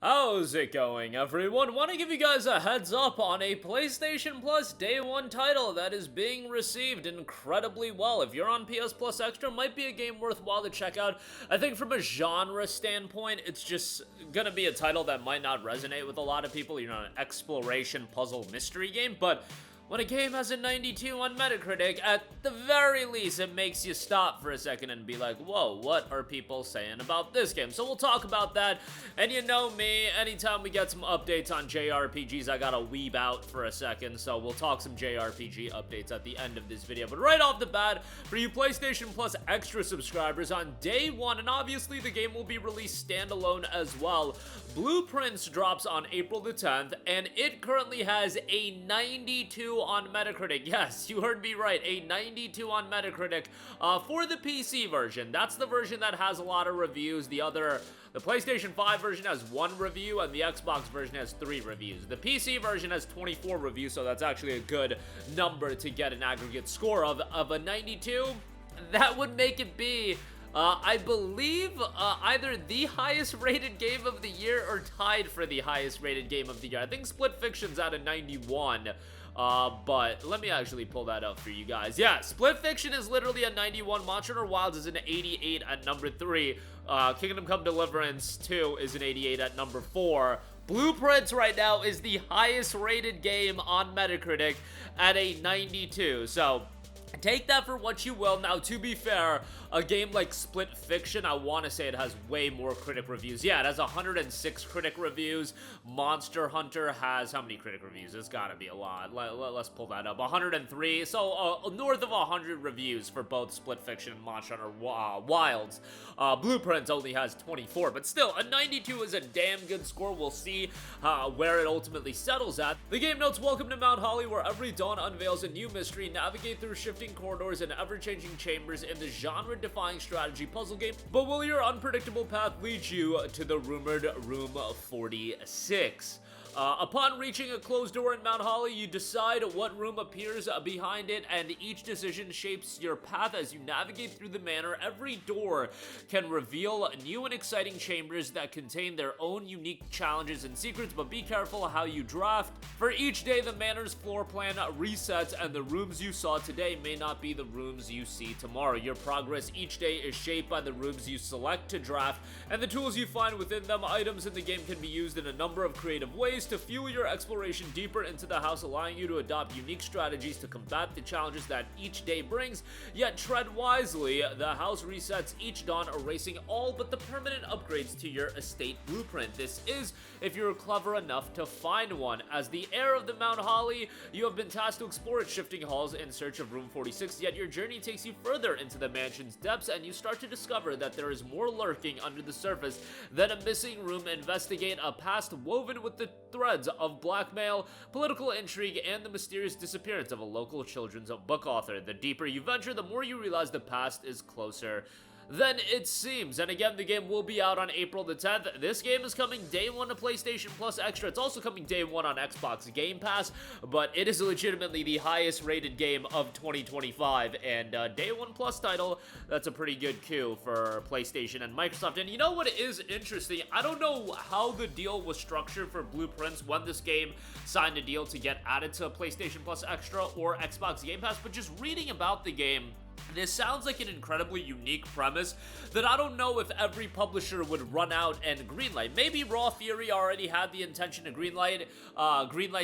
How's it going, everyone? Want to give you guys a heads up on a PlayStation Plus Day 1 title that is being received incredibly well. If you're on PS Plus Extra, might be a game worthwhile to check out. I think from a genre standpoint, it's just gonna be a title that might not resonate with a lot of people. You know, an exploration puzzle mystery game, but when a game has a 92 on Metacritic, at the very least, it makes you stop for a second and be like, whoa, what are people saying about this game? So we'll talk about that, and you know me, anytime we get some updates on JRPGs, I gotta weeb out for a second, so we'll talk some JRPG updates at the end of this video. But right off the bat, for you PlayStation Plus Extra subscribers, on day 1, and obviously the game will be released standalone as well, Blueprints drops on April the 10th, and it currently has a 92 on Metacritic. Yes, you heard me right, a 92 on Metacritic for the PC version. That's the version that has a lot of reviews. The PlayStation 5 version has 1 review, and the Xbox version has 3 reviews. The PC version has 24 reviews, so that's actually a good number to get an aggregate score of a 92. That would make it be I believe either the highest rated game of the year or tied for the highest rated game of the year. I think Split Fiction's at a 91, but let me actually pull that up for you guys. Yeah, Split Fiction is literally a 91, Monster Hunter Wilds is an 88 at number 3, Kingdom Come Deliverance 2 is an 88 at number 4, Blueprints right now is the highest rated game on Metacritic at a 92, so take that for what you will. Now, to be fair, a game like Split Fiction, I want to say it has way more critic reviews. Yeah, it has 106 critic reviews. Monster Hunter has how many critic reviews? It's gotta be a lot. Let's pull that up. 103. So, north of 100 reviews for both Split Fiction and Monster Hunter Wilds. Blueprints only has 24, but still, a 92 is a damn good score. We'll see where it ultimately settles at. The game notes, welcome to Mount Holly, where every dawn unveils a new mystery. Navigate through shifting corridors and ever-changing chambers in the genre-defying strategy puzzle game, but will your unpredictable path lead you to the rumored Room 46? Upon reaching a closed door in Mount Holly, you decide what room appears behind it, and each decision shapes your path as you navigate through the manor. Every door can reveal new and exciting chambers that contain their own unique challenges and secrets, but be careful how you draft. For each day, the manor's floor plan resets, and the rooms you saw today may not be the rooms you see tomorrow. Your progress each day is shaped by the rooms you select to draft, and the tools you find within them. Items in the game can be used in a number of creative ways to fuel your exploration deeper into the house, allowing you to adopt unique strategies to combat the challenges that each day brings. Yet tread wisely, the house resets each dawn, erasing all but the permanent upgrades to your estate blueprint. This is if you're clever enough to find one. As the heir of the Mount Holly, you have been tasked to explore its shifting halls in search of Room 46, yet your journey takes you further into the mansion's depths, and you start to discover that there is more lurking under the surface than a missing room. Investigate a past woven with the threads of blackmail, political intrigue, and the mysterious disappearance of a local children's book author. The deeper you venture, the more you realize the past is closer than it seems. And again, the game will be out on April the 10th. This game is coming day 1 to PlayStation Plus Extra. It's also coming day 1 on Xbox Game Pass, but it is legitimately the highest rated game of 2025, and day 1 Plus title, that's a pretty good coup for PlayStation and Microsoft. And you know what is interesting? I don't know how the deal was structured for Blueprints when this game signed a deal to get added to PlayStation Plus Extra or Xbox Game Pass, but just reading about the game, this sounds like an incredibly unique premise that I don't know if every publisher would run out and greenlight. Maybe Raw Theory already had the intention to greenlight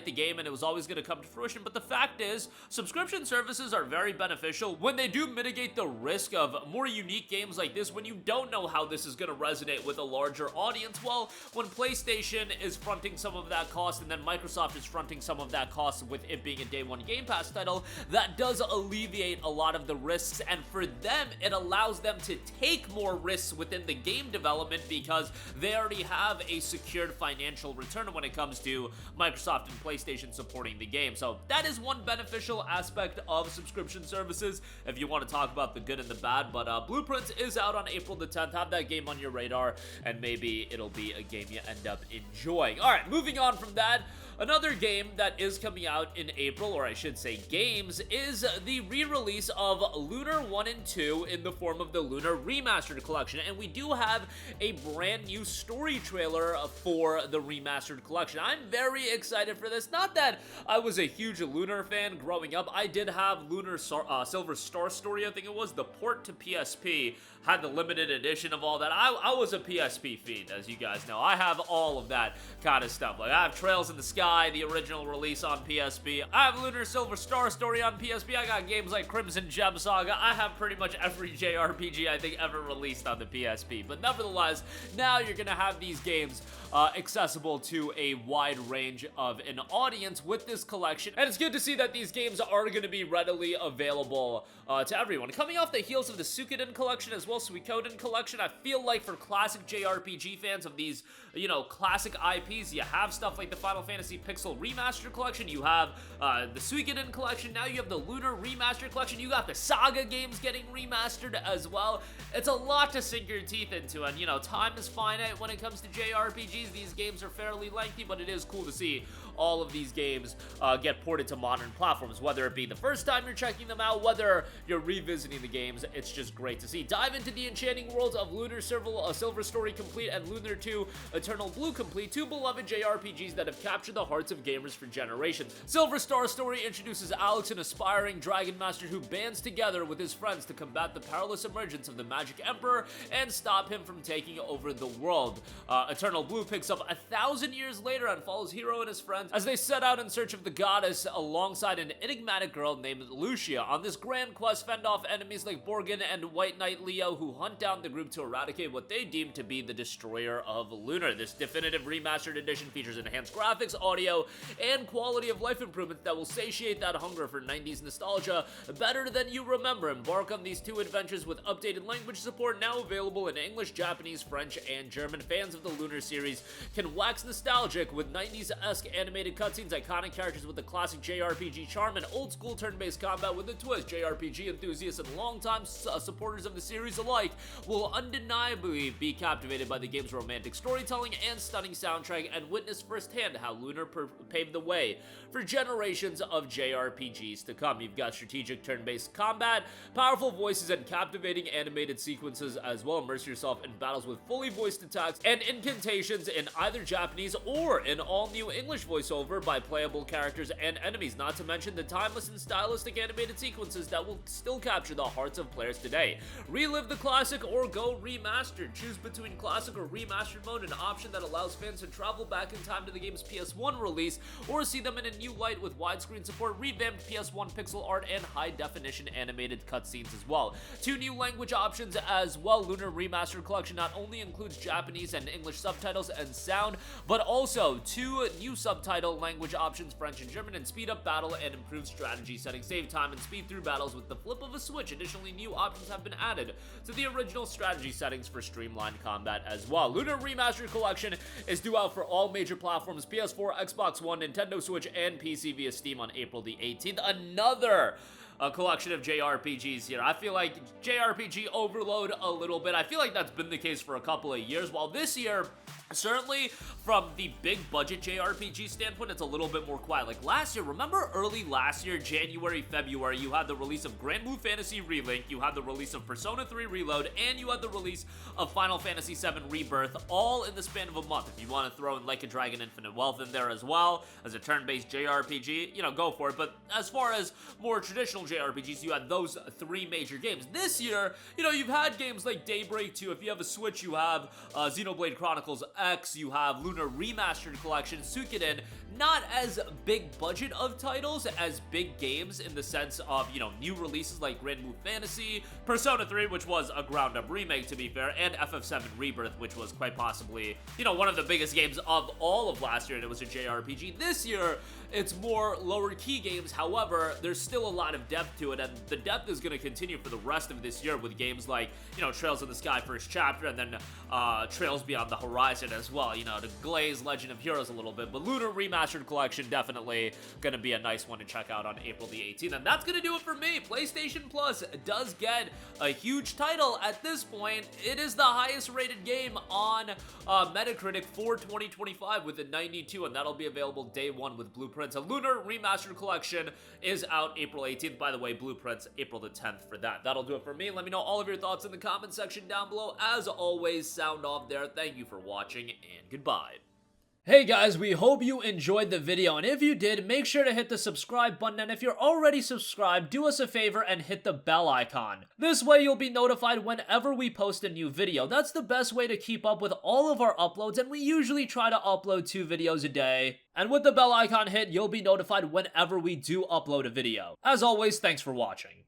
the game and it was always going to come to fruition, but the fact is, subscription services are very beneficial when they do mitigate the risk of more unique games like this when you don't know how this is going to resonate with a larger audience. Well, when PlayStation is fronting some of that cost and then Microsoft is fronting some of that cost with it being a day 1 Game Pass title, that does alleviate a lot of the risks, and for them, it allows them to take more risks within the game development because they already have a secured financial return when it comes to Microsoft and PlayStation supporting the game. So that is one beneficial aspect of subscription services if you want to talk about the good and the bad. But Blueprints is out on April the 10th. Have that game on your radar, and maybe it'll be a game you end up enjoying. All right, moving on from that, another game that is coming out in April, or I should say games, is the re-release of LUNAR 1 and 2 in the form of the LUNAR Remastered Collection, and we do have a brand new story trailer for the Remastered Collection. I'm very excited for this. Not that I was a huge LUNAR fan growing up. I did have LUNAR Silver Star Story, I think it was. The port to PSP had the limited edition of all that. I was a PSP fiend, as you guys know. I have all of that kind of stuff. Like, I have Trails in the Sky, the original release on PSP. I have LUNAR Silver Star Story on PSP. I got games like Crimson Gem Saga. I have pretty much every JRPG I think ever released on the PSP. But nevertheless, now you're gonna have these games accessible to a wide range of an audience with this collection. And it's good to see that these games are going to be readily available to everyone. Coming off the heels of the Suikoden collection as well, Suikoden collection, I feel like for classic JRPG fans of these, you know, classic IPs, you have stuff like the Final Fantasy Pixel Remastered collection, you have the Suikoden collection, now you have the LUNAR Remastered collection, you got the Saga games getting remastered as well. It's a lot to sink your teeth into, and you know, time is finite when it comes to JRPGs. These games are fairly lengthy, but it is cool to see all of these games get ported to modern platforms, whether it be the first time you're checking them out, whether you're revisiting the games. It's just great to see. Dive into the enchanting worlds of LUNAR Silver Story Complete and LUNAR 2 Eternal Blue Complete, two beloved JRPGs that have captured the hearts of gamers for generations. Silver Star Story introduces Alex, an aspiring dragon master who bands together with his friends to combat the perilous emergence of the Magic Emperor and stop him from taking over the world. Eternal Blue picks up 1,000 years later and follows Hero and his friends as they set out in search of the goddess alongside an enigmatic girl named Lucia. On this grand quest, fend off enemies like Borgin and White Knight Leo, who hunt down the group to eradicate what they deem to be the destroyer of LUNAR. This definitive remastered edition features enhanced graphics, audio, and quality of life improvements that will satiate that hunger for 90s nostalgia better than you remember. Embark on these two adventures with updated language support now available in English, Japanese, French, and German. Fans of the LUNAR series can wax nostalgic with 90s-esque animated cutscenes, iconic characters with the classic JRPG charm, and old-school turn-based combat with a twist. JRPG enthusiasts and longtime supporters of the series alike will undeniably be captivated by the game's romantic storytelling and stunning soundtrack, and witness firsthand how LUNAR paved the way for generations of JRPGs to come. You've got strategic turn-based combat, powerful voices, and captivating animated sequences as well. Immerse yourself in battles with fully voiced attacks and incantations in either Japanese or in all-new English voiceover by playable characters and enemies, not to mention the timeless and stylistic animated sequences that will still capture the hearts of players today. Relive the classic or go remastered. Choose between classic or remastered mode, an option that allows fans to travel back in time to the game's PS1 release or see them in a new light with widescreen support, revamped PS1 pixel art, and high-definition animated cutscenes as well. Two new language options as well. LUNAR Remastered Collection not only includes Japanese and English subtitles and sound, but also two new subtitle language options, French and German, and speed up battle and improve strategy settings. Save time and speed through battles with the flip of a switch. Additionally, new options have been added to the original strategy settings for streamlined combat as well. LUNAR Remastered Collection is due out for all major platforms, PS4, Xbox One, Nintendo Switch, and PC via Steam on April the 18th. Another collection of JRPGs here. I feel like JRPG overload a little bit. I feel like that's been the case for a couple of years, while this year, certainly from the big budget JRPG standpoint, it's a little bit more quiet. Like last year, remember early last year, January, February, you had the release of Grand Blue Fantasy Relink, you had the release of Persona 3 Reload, and you had the release of Final Fantasy 7 Rebirth, all in the span of a month. If you want to throw in Like a Dragon Infinite Wealth in there as well, as a turn-based JRPG, you know, go for it. But as far as more traditional JRPGs, you had those three major games. This year, you know, you've had games like Daybreak 2. If you have a Switch, you have Xenoblade Chronicles X, you have LUNAR Remastered Collection, Suikoden. Not as big budget of titles as big games in the sense of, you know, new releases like Grand Blue Fantasy, Persona 3, which was a ground-up remake to be fair, and FF7 Rebirth, which was quite possibly, you know, one of the biggest games of all of last year, and it was a JRPG. This year, it's more lower-key games. However, there's still a lot of depth to it, and the depth is going to continue for the rest of this year with games like, you know, Trails in the Sky First Chapter, and then Trails Beyond the Horizon. Collection as well, you know, to glaze Legend of Heroes a little bit, but LUNAR Remastered Collection definitely gonna be a nice one to check out on April the 18th, and that's gonna do it for me. PlayStation Plus does get a huge title at this point. It is the highest rated game on Metacritic for 2025 with a 92, and that'll be available day one with Blueprints. A LUNAR Remastered Collection is out April 18th. By the way, Blueprints April the 10th for that. That'll do it for me. Let me know all of your thoughts in the comment section down below. As always, sound off there. Thank you for watching, and goodbye. Hey guys, we hope you enjoyed the video, and if you did, make sure to hit the subscribe button, and if you're already subscribed, do us a favor and hit the bell icon. This way you'll be notified whenever we post a new video. That's the best way to keep up with all of our uploads, and we usually try to upload 2 videos a day. And with the bell icon hit, you'll be notified whenever we do upload a video. As always, thanks for watching.